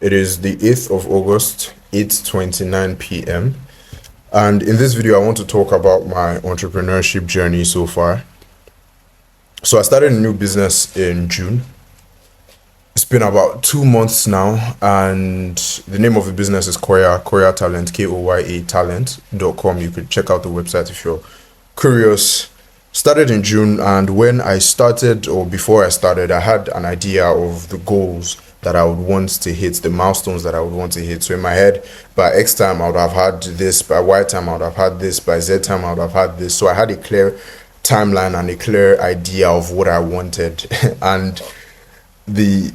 It is the 8th of August, 8:29 p.m. And in this video, I want to talk about my entrepreneurship journey so far. So I started a new business in June. It's been about 2 months now, and the name of the business is Koya Talent, Koya Talent.com. You could check out the website if you're curious. Started in June, and when I started, or before I started, I had an idea of the goals that I would want to hit, the milestones that I would want to hit. So in my head, by X time, I would have had this, by Y time, I would have had this, by Z time, I would have had this. So I had a clear timeline and a clear idea of what I wanted. And the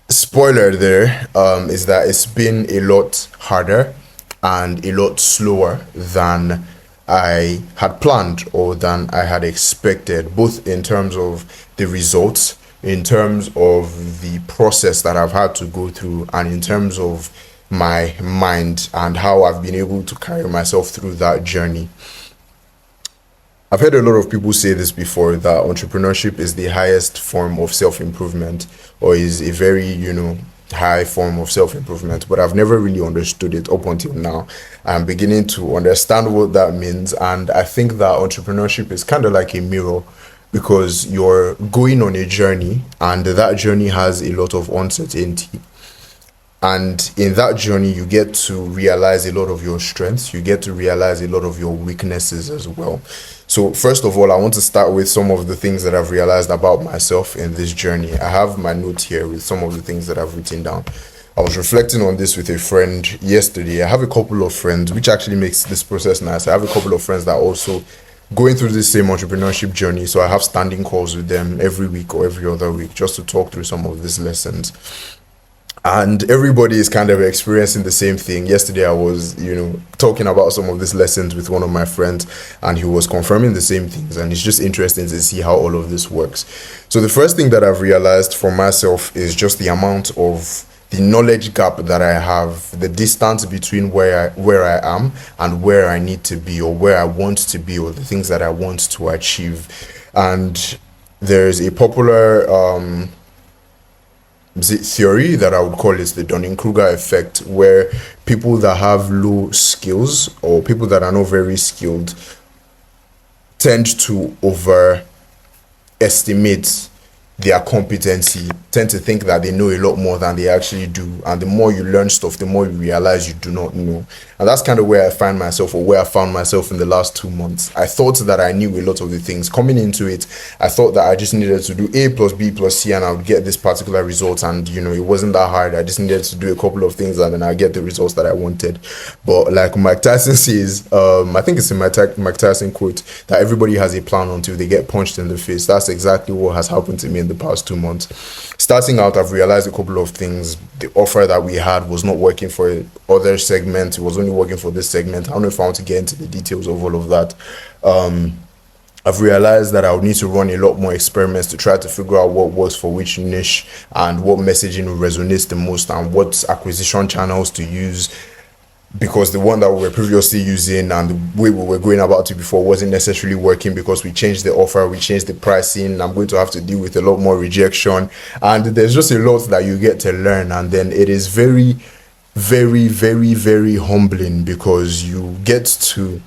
spoiler there is that it's been a lot harder and a lot slower than I had planned or than I had expected, both in terms of the results, in terms of the process that I've had to go through, and in terms of my mind and how I've been able to carry myself through that journey. I've heard a lot of people say this before, that entrepreneurship is the highest form of self-improvement, or is a very, high form of self-improvement, but I've never really understood it up until now. I'm beginning to understand what that means, and I think that entrepreneurship is kind of like a mirror, because you're going on a journey, and that journey has a lot of uncertainty. And in that journey, you get to realize a lot of your strengths. You get to realize a lot of your weaknesses as well. So first of all, I want to start with some of the things that I've realized about myself in this journey. I have my notes here with some of the things that I've written down. I was reflecting on this with a friend yesterday. I have a couple of friends, which actually makes this process nice. I have a couple of friends that are also going through the same entrepreneurship journey. So I have standing calls with them every week or every other week just to talk through some of these lessons. And everybody is kind of experiencing the same thing. Yesterday, I was, talking about some of these lessons with one of my friends, and he was confirming the same things. And it's just interesting to see how all of this works. So the first thing that I've realized for myself is just the amount of the knowledge gap that I have, the distance between where I am and where I need to be, or where I want to be, or the things that I want to achieve. And there's a popular theory that I would call is the Dunning-Kruger effect, where people that have low skills or people that are not very skilled tend to overestimate their competency, tend to think that they know a lot more than they actually do. And the more you learn stuff, the more you realize you do not know. And that's kind of where I find myself, or where I found myself in the last 2 months. I thought that I knew a lot of the things. Coming into it, I thought that I just needed to do A plus B plus C and I would get this particular result. And, it wasn't that hard. I just needed to do a couple of things and then I get the results that I wanted. But like Mike Tyson says, I think it's in Mike Tyson quote, that everybody has a plan until they get punched in the face. That's exactly what has happened to me in the past 2 months. Starting out, I've realized a couple of things. The offer that we had was not working for other segments. It was only working for this segment. I don't know if I want to get into the details of all of that. I've realized that I would need to run a lot more experiments to try to figure out what works for which niche and what messaging resonates the most and what acquisition channels to use, because the one that we were previously using and the way we were going about it before wasn't necessarily working, because we changed the offer, we changed the pricing. I'm going to have to deal with a lot more rejection, and there's just a lot that you get to learn. And then it is very, very, very, very humbling, because you get to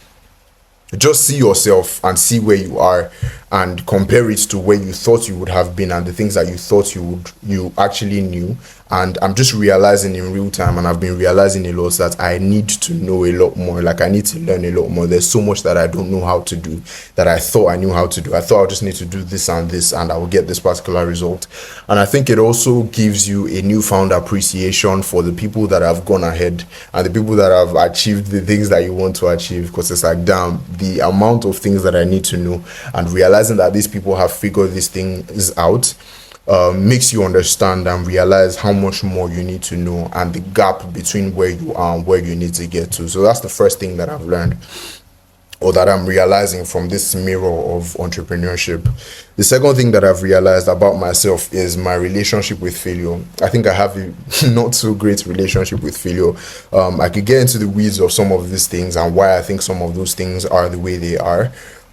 just see yourself and see where you are and compare it to where you thought you would have been and the things that you thought you actually knew. And I'm just realizing in real time, and I've been realizing a lot, that I need to know a lot more. Like, I need to learn a lot more. There's so much that I don't know how to do that I thought I knew how to do. I thought I just need to do this and I will get this particular result. And I think it also gives you a newfound appreciation for the people that have gone ahead and the people that have achieved the things that you want to achieve, because it's like, damn, the amount of things that I need to know, and realizing that these people have figured these things out makes you understand and realize how much more you need to know, and the gap between where you are and where you need to get to. So that's the first thing that I've learned, or that I'm realizing from this mirror of entrepreneurship. The second thing that I've realized about myself is my relationship with failure. I think I have a not so great relationship with failure. I could get into the weeds of some of these things and why I think some of those things are the way they are.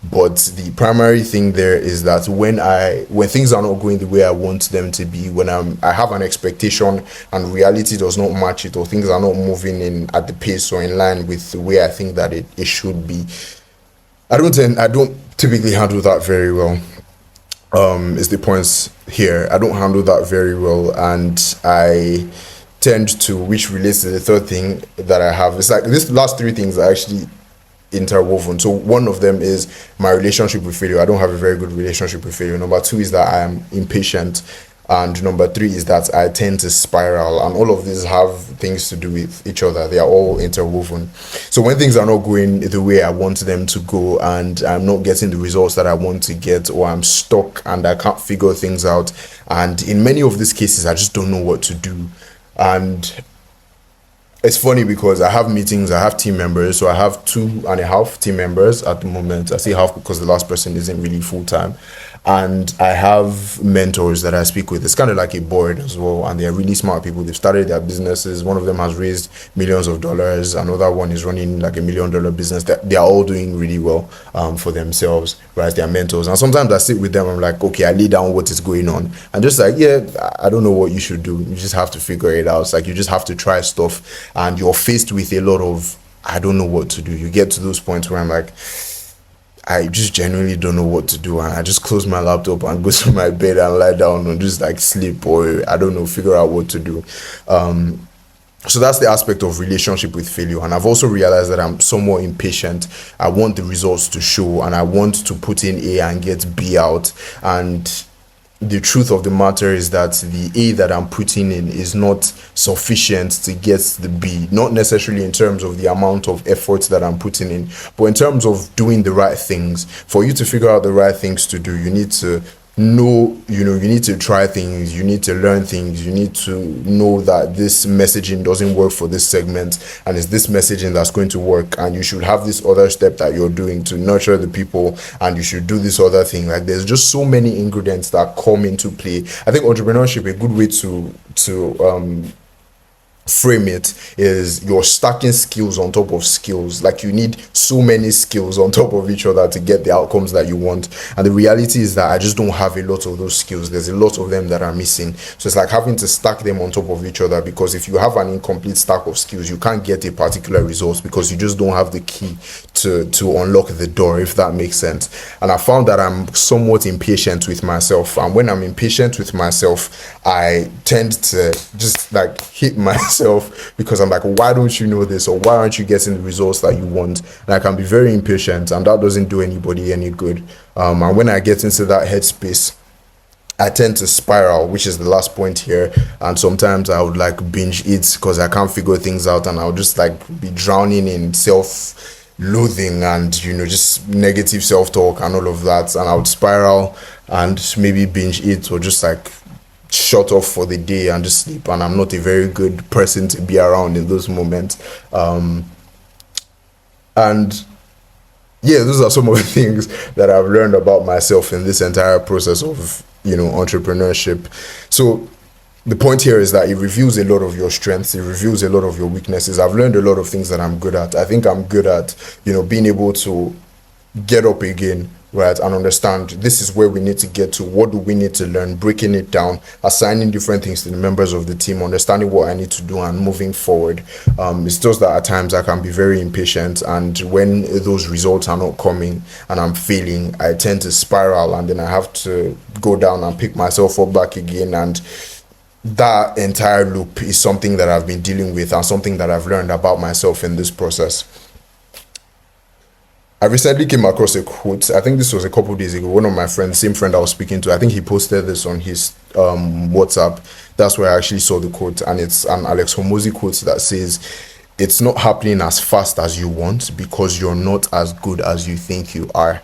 But the primary thing there is that when things are not going the way I want them to be, when I have an expectation and reality does not match it, or things are not moving in at the pace or in line with the way I think that it should be, I don't typically handle that very well. Is the points here. I don't handle that very well, and I tend to, which relates to the third thing that I have. It's like this last three things are actually interwoven. So one of them is my relationship with failure. I don't have a very good relationship with failure. Number two is that I am impatient. And number three is that I tend to spiral. And all of these have things to do with each other. They are all interwoven. So when things are not going the way I want them to go, and I'm not getting the results that I want to get, or I'm stuck and I can't figure things out, and in many of these cases I just don't know what to do. And it's funny because I have meetings, I have team members. So I have 2.5 team members at the moment. I say half because the last person isn't really full time. And I have mentors that I speak with. It's kind of like a board as well. And they're really smart people. They've started their businesses. One of them has raised millions of dollars. Another one is running like $1 million business. They are all doing really well for themselves, right? They're mentors. And sometimes I sit with them. I'm like, okay, I lay down what is going on. And just like, yeah, I don't know what you should do. You just have to figure it out. It's like you just have to try stuff. And you're faced with a lot of, I don't know what to do. You get to those points where I'm like, I just genuinely don't know what to do, and I just close my laptop and go to my bed and lie down and just like sleep, or I don't know, figure out what to do. So that's the aspect of relationship with failure. And I've also realized that I'm somewhat impatient. I want the results to show, and I want to put in A and get B out. And the truth of the matter is that the A that I'm putting in is not sufficient to get the B, not necessarily in terms of the amount of effort that I'm putting in, but in terms of doing the right things. For you to figure out the right things to do, you need to know, you need to try things, you need to learn things, you need to know that this messaging doesn't work for this segment, and it's this messaging that's going to work, and you should have this other step that you're doing to nurture the people, and you should do this other thing. Like, there's just so many ingredients that come into play. I think entrepreneurship, a good way to frame it, is you're stacking skills on top of skills. Like, you need so many skills on top of each other to get the outcomes that you want. And the reality is that I just don't have a lot of those skills. There's a lot of them that are missing. So it's like having to stack them on top of each other, because if you have an incomplete stack of skills, you can't get a particular result, because you just don't have the key to unlock the door, if that makes sense. And I found that I'm somewhat impatient with myself, and when I'm impatient with myself, I tend to just like hit myself, because I'm like, why don't you know this, or why aren't you getting the results that you want? And I can be very impatient, and that doesn't do anybody any good. And when I get into that headspace, I tend to spiral, which is the last point here. And sometimes I would like binge eat because I can't figure things out, and I'll just like be drowning in self-loathing and just negative self-talk and all of that, and I would spiral and maybe binge eat, or just like shut off for the day and just sleep. And I'm not a very good person to be around in those moments. And yeah, those are some of the things that I've learned about myself in this entire process of entrepreneurship. So the point here is that it reveals a lot of your strengths, it reveals a lot of your weaknesses. I've learned a lot of things that I'm good at. I think I'm good at being able to get up again, right, and understand this is where we need to get to, what do we need to learn, breaking it down, assigning different things to the members of the team, understanding what I need to do, and moving forward. It's just that at times I can be very impatient, and when those results are not coming and I'm failing, I tend to spiral, and then I have to go down and pick myself up back again. And that entire loop is something that I've been dealing with, and something that I've learned about myself in this process. I recently came across a quote. I think this was a couple of days ago. One of my friends, same friend I was speaking to, I think he posted this on his WhatsApp. That's where I actually saw the quote, and it's an Alex Hormozy quote that says, "It's not happening as fast as you want because you're not as good as you think you are."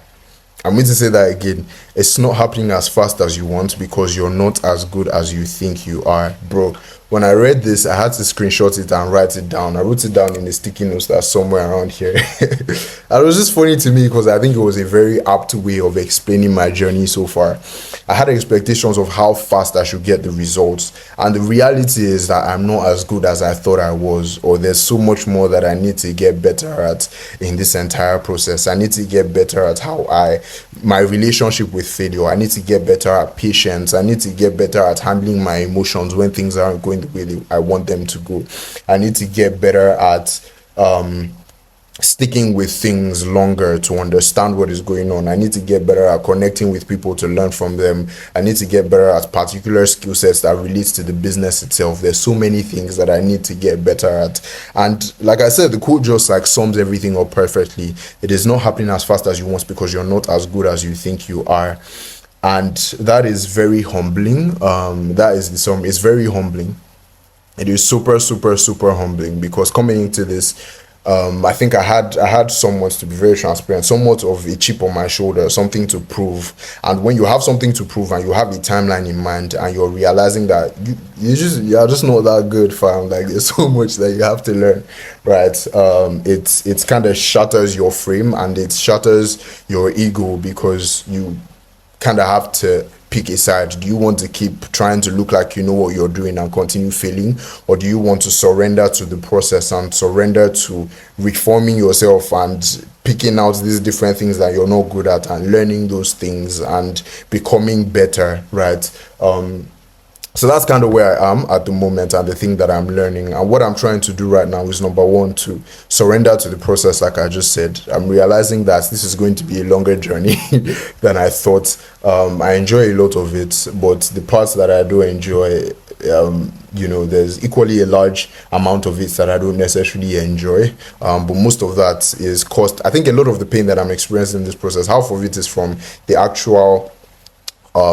I'm going to say that again. It's not happening as fast as you want because you're not as good as you think you are, bro. When I read this, I had to screenshot it and write it down. I wrote it down in a sticky notes that's somewhere around here. And it was just funny to me because I think it was a very apt way of explaining my journey so far. I had expectations of how fast I should get the results, and the reality is that I'm not as good as I thought I was, or there's so much more that I need to get better at in this entire process. I need to get better at my relationship with failure. I need to get better at patience. I need to get better at handling my emotions when things aren't going the way I want them to go. I need to get better at sticking with things longer to understand what is going on. I need to get better at connecting with people to learn from them. I need to get better at particular skill sets that relates to the business itself. There's so many things that I need to get better at. And like I said, the quote just like sums everything up perfectly. It is not happening as fast as you want because you're not as good as you think you are. And that is very humbling. It's very humbling. It is super, super, super humbling because coming into this, I think I had somewhat, to be very transparent, somewhat of a chip on my shoulder, something to prove. And when you have something to prove and you have a timeline in mind and you're realizing that you're just not that good, fam. Like there's so much that you have to learn, right? It's kind of shatters your frame and it shatters your ego because you kind of have to pick a side. Do you want to keep trying to look like you know what you're doing and continue failing, or do you want to surrender to the process and surrender to reforming yourself and picking out these different things that you're not good at and learning those things and becoming better, right? So that's kind of where I am at the moment and the thing that I'm learning. And what I'm trying to do right now is, number one, to surrender to the process, like I just said. I'm realizing that this is going to be a longer journey than I thought. I enjoy a lot of it, but the parts that I do enjoy, there's equally a large amount of it that I don't necessarily enjoy. But most of that is caused, I think a lot of the pain that I'm experiencing in this process, half of it is from the actual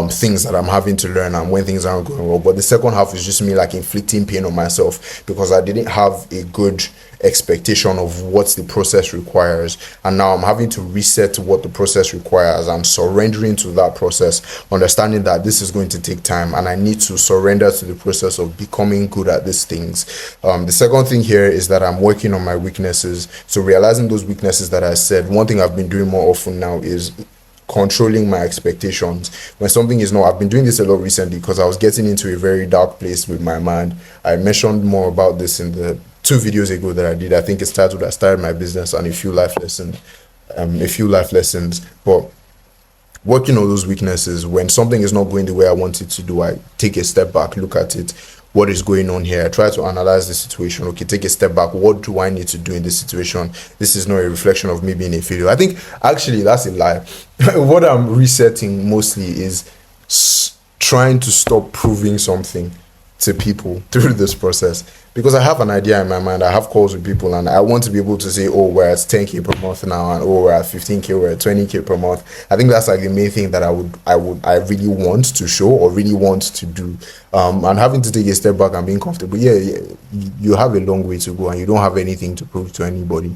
things that I'm having to learn and when things aren't going well. But the second half is just me like inflicting pain on myself because I didn't have a good expectation of what the process requires, and now I'm having to reset to what the process requires. I'm surrendering to that process, understanding that this is going to take time and I need to surrender to the process of becoming good at these things. The second thing here is that I'm working on my weaknesses. So realizing those weaknesses that I said, one thing I've been doing more often now is controlling my expectations. When something is not, I've been doing this a lot recently because I was getting into a very dark place with my mind. I mentioned more about this in the 2 videos ago that I did. I think it's titled "I Started My Business" and a few life lessons. But working on those weaknesses, when something is not going the way I want it to do, I take a step back, look at it. What is going on here? I try to analyze the situation. Okay, take a step back. What do I need to do in this situation? This is not a reflection of me being a failure. I think actually that's a lie. What I'm resetting mostly is trying to stop proving something to people through this process, because I have an idea in my mind. I have calls with people and I want to be able to say, oh, we're at 10k per month now, and oh, we're at 15k, we're at 20k per month. I think that's like the main thing that I really want to show or really want to do. And having to take a step back and being comfortable, yeah, you have a long way to go and you don't have anything to prove to anybody.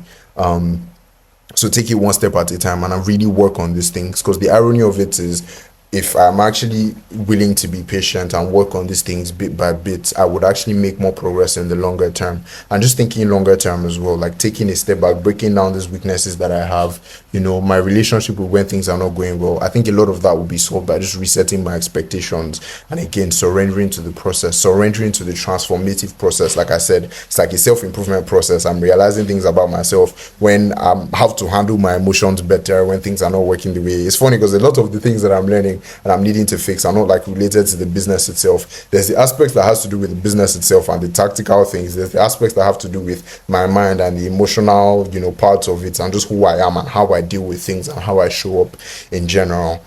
So take it one step at a time and I really work on these things, because the irony of it is, if I'm actually willing to be patient and work on these things bit by bit, I would actually make more progress in the longer term. And just thinking longer term as well, like taking a step back, breaking down these weaknesses that I have, my relationship with when things are not going well. I think a lot of that will be solved by just resetting my expectations and again, surrendering to the process, surrendering to the transformative process. Like I said, it's like a self-improvement process. I'm realizing things about myself when I have to handle my emotions better, when things are not working the way. It's funny because a lot of the things that I'm learning and I'm needing to fix are not like related to the business itself. There's the aspects that has to do with the business itself and the tactical things. There's the aspects that have to do with my mind and the emotional, parts of it, and just who I am and how I deal with things and how I show up in general.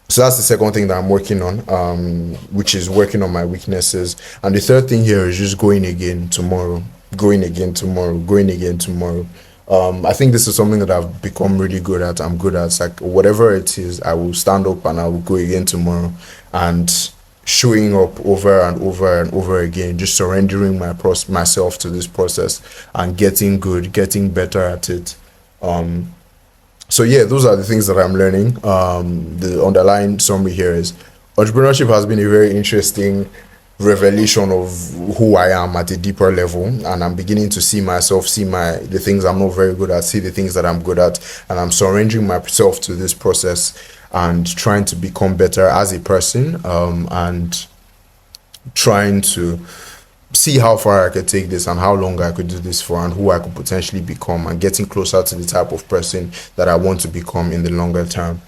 So that's the second thing that I'm working on, which is working on my weaknesses. And the third thing here is just going again tomorrow. I think this is something that I've become really good at. I'm good at, like, whatever it is, I will stand up and I will go again tomorrow, and showing up over and over and over again, just surrendering myself to this process and getting good, getting better at it. So yeah, those are the things that I'm learning. The underlying summary here is entrepreneurship has been a very interesting revelation of who I am at a deeper level, and I'm beginning to see myself, see the things I'm not very good at, see the things that I'm good at, and I'm surrendering myself to this process and trying to become better as a person, and trying to see how far I could take this and how long I could do this for and who I could potentially become, and getting closer to the type of person that I want to become in the longer term.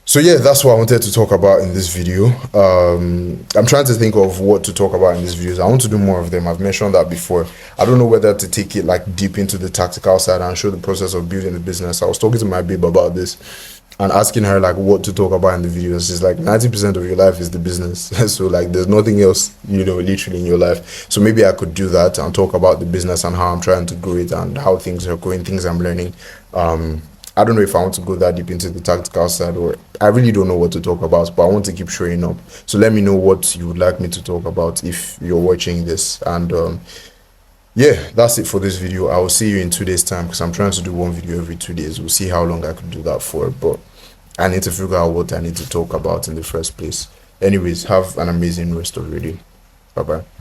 So yeah, that's what I wanted to talk about in this video. I'm trying to think of what to talk about in these videos. I want to do more of them. I've mentioned that before. I don't know whether to take it like deep into the tactical side and show the process of building the business. I was talking to my babe about this and asking her like what to talk about in the videos. It's like 90% of your life is the business. So like there's nothing else, literally in your life. So maybe I could do that and talk about the business and how I'm trying to grow it and how things are going, things I'm learning. I don't know if I want to go that deep into the tactical side, or I really don't know what to talk about, but I want to keep showing up. So let me know what you would like me to talk about if you're watching this. And yeah, that's it for this video. I will see you in 2 days time, because I'm trying to do one video every 2 days. We'll see how long I could do that for, but I need to figure out what I need to talk about in the first place. Anyways, have an amazing rest of your day. Bye bye.